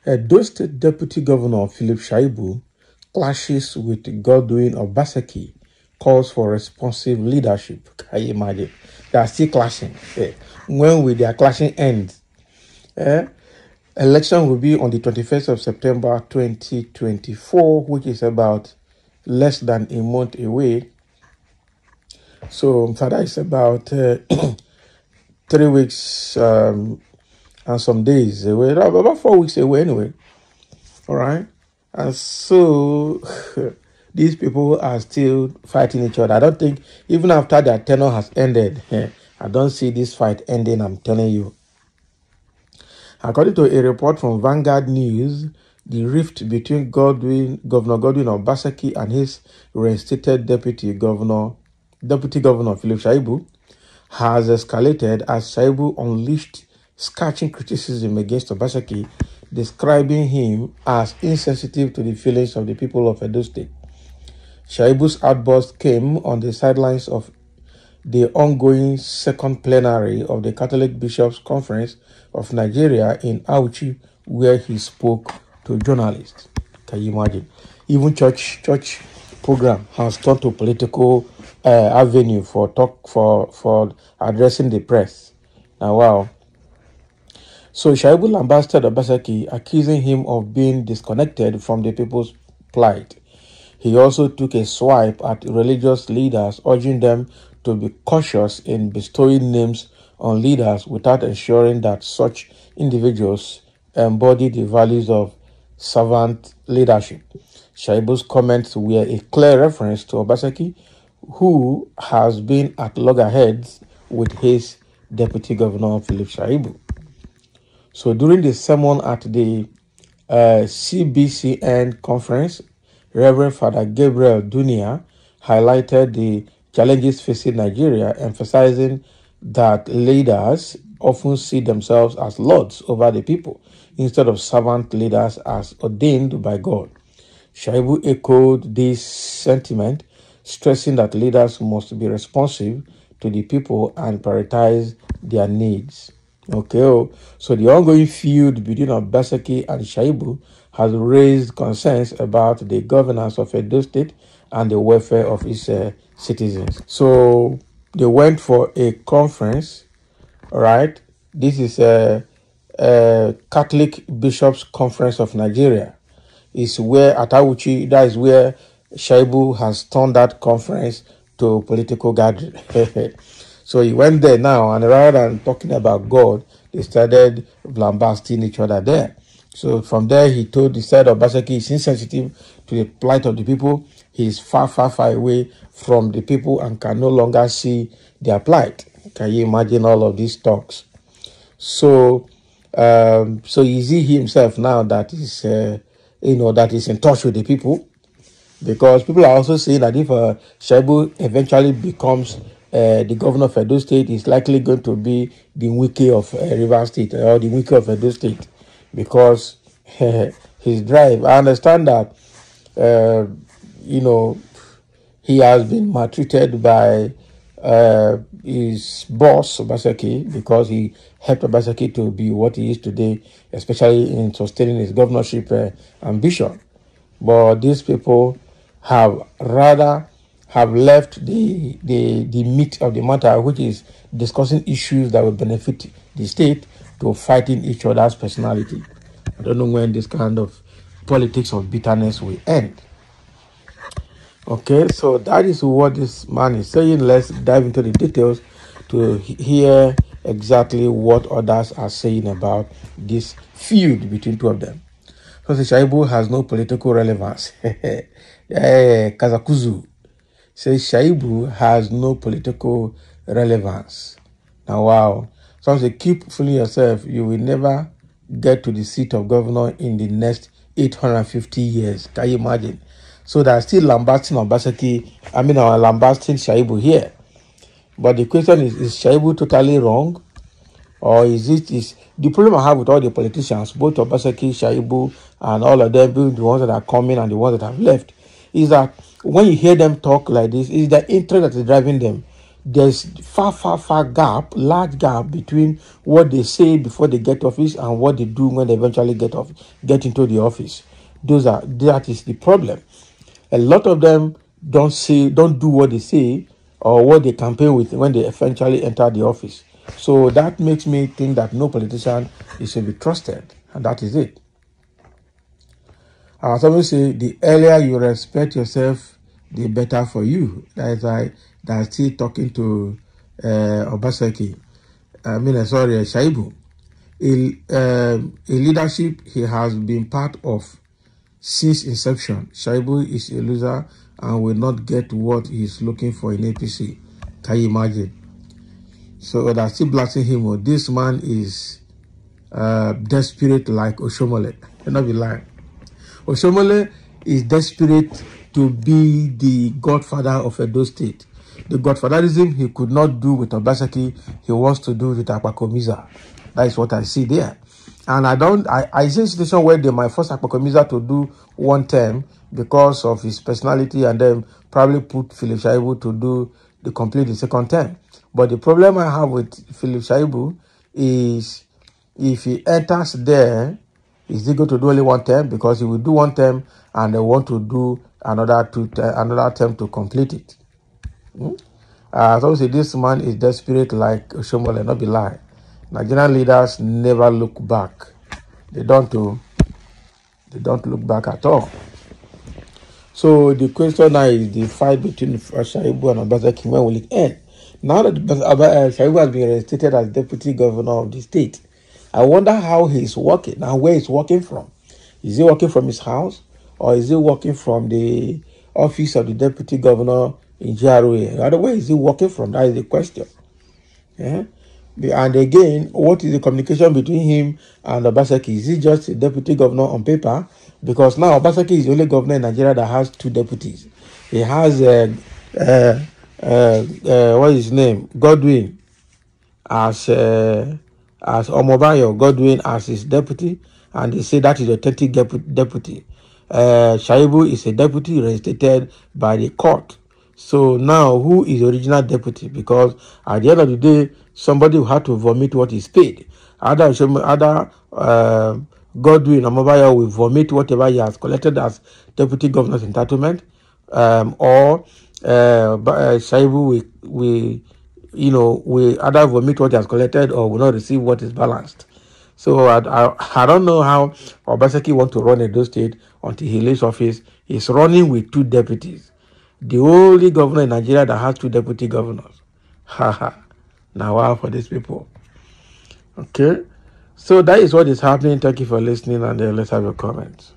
Edo State Deputy Governor Philip Shaibu clashes with Godwin Obaseki, calls for responsive leadership. Can you imagine? They are still clashing. When will their clashing end? Election will be on the 21st of September 2024, which is about less than a month away. So, that is about 3 weeks and some days away, about 4 weeks away anyway. All right. And so these people are still fighting each other. I don't think, even after their tenure has ended, I don't see this fight ending, I'm telling you. According to a report from Vanguard News, the rift between Governor Godwin Obaseki and his reinstated Deputy Governor Philip Shaibu has escalated as Shaibu unleashed scorching criticism against Obaseki, describing him as insensitive to the feelings of the people of Edo State. Shaibu's outburst came on the sidelines of the ongoing second plenary of the Catholic Bishops' Conference of Nigeria in Auchi, where he spoke to journalists. Can you imagine? Even church program has turned to political avenue for addressing the press. Now, wow. So Shaibu lambasted Obaseki, accusing him of being disconnected from the people's plight. He also took a swipe at religious leaders, urging them to be cautious in bestowing names on leaders without ensuring that such individuals embody the values of servant leadership. Shaibu's comments were a clear reference to Obaseki, who has been at loggerheads with his Deputy Governor Philip Shaibu. So during the sermon at the CBCN conference, Reverend Father Gabriel Dunia highlighted the challenges facing Nigeria, emphasizing that leaders often see themselves as lords over the people instead of servant leaders as ordained by God. Shaibu echoed this sentiment, stressing that leaders must be responsive to the people and prioritize their needs. Okay, so the ongoing feud between Obaseki and Shaibu has raised concerns about the governance of Edo State and the welfare of its citizens. So they went for a conference, right? This is a Catholic Bishops' Conference of Nigeria. It's where at Auchi, that is where Shaibu has turned that conference to political gathering. So he went there now, and rather than talking about God, they started lambasting each other there. So from there, he said Obaseki is insensitive to the plight of the people. He is far, far, far away from the people and can no longer see their plight. Can you imagine all of these talks? So, so is he himself now that is, that is in touch with the people? Because people are also saying that if Shaibu eventually becomes the governor of Edo State, is likely going to be the Wike of Rivers State or the Wike of Edo State, because his drive. I understand that he has been maltreated by his boss Obaseki, because he helped Obaseki to be what he is today, especially in sustaining his governorship ambition. But these people have left the meat of the matter, which is discussing issues that will benefit the state, to fighting each other's personality. I don't know when this kind of politics of bitterness will end. Okay, so that is what this man is saying. Let's dive into the details to hear exactly what others are saying about this feud between two of them. So Shaibu has no political relevance. Kazakuzu says Shaibu has no political relevance. Now, wow. Some say, keep fooling yourself. You will never get to the seat of governor in the next 850 years. Can you imagine? So they're still lambasting Obaseki. Lambasting Shaibu here. But the question is Shaibu totally wrong? Or is the problem I have with all the politicians, both Obaseki, Shaibu, and all of them, being the ones that are coming and the ones that have left, is that when you hear them talk like this, it's the interest that is driving them. there's large gap between what they say before they get office and what they do when they eventually get into the office. That is the problem. A lot of them don't do what they say or what they campaign with when they eventually enter the office. So that makes me think that no politician is to be trusted, and that is it. As I always say, the earlier you respect yourself, the better for you. That's still talking to Obaseki. Shaibu. A leadership he has been part of since inception. Shaibu is a loser and will not get what he is looking for in APC. Can you imagine? So they're still blasting him. Oh, this man is desperate like Oshomole. You're not be lying. Oshomole is desperate to be the godfather of Edo State. The godfatherism he could not do with Obaseki, he wants to do with Akpakomiza. That is what I see there. And I see a situation where they might force Akpakomiza to do one term because of his personality, and then probably put Philip Shaibu to do the second term. But the problem I have with Philip Shaibu is if he enters there, is he going to do only one term? Because he will do one term and they want to do another term to complete it. So say this man is desperate like Shomole, not be lie. Nigerian leaders never look back. They don't look back at all. So the question now is the fight between Shaibu and Obaseki, when will it end? Now that Shaibu has been reinstated as deputy governor of the state, I wonder how he's working and where he's working from. Is he working from his house, or is he working from the office of the deputy governor in GRA? Other way is he working from? That is the question. Yeah. And again, what is the communication between him and Obaseki? Is he just a deputy governor on paper? Because now Obaseki is the only governor in Nigeria that has two deputies. He has what is his name? Godwin as Omobayo, Godwin as his deputy, and they say that is the authentic deputy. Shaibu is a deputy reinstated by the court. So now, who is the original deputy? Because at the end of the day, somebody will have to vomit what is paid. Other Godwin Omobayo will vomit whatever he has collected as deputy governor's entitlement, or Shaibu will either vomit what he has collected or will not receive what is balanced. So I don't know how Obaseki wants to run Edo State until he leaves office. He's running with two deputies. The only governor in Nigeria that has two deputy governors. Now wow for these people. Okay. So that is what is happening. Thank you for listening, and let's have your comments.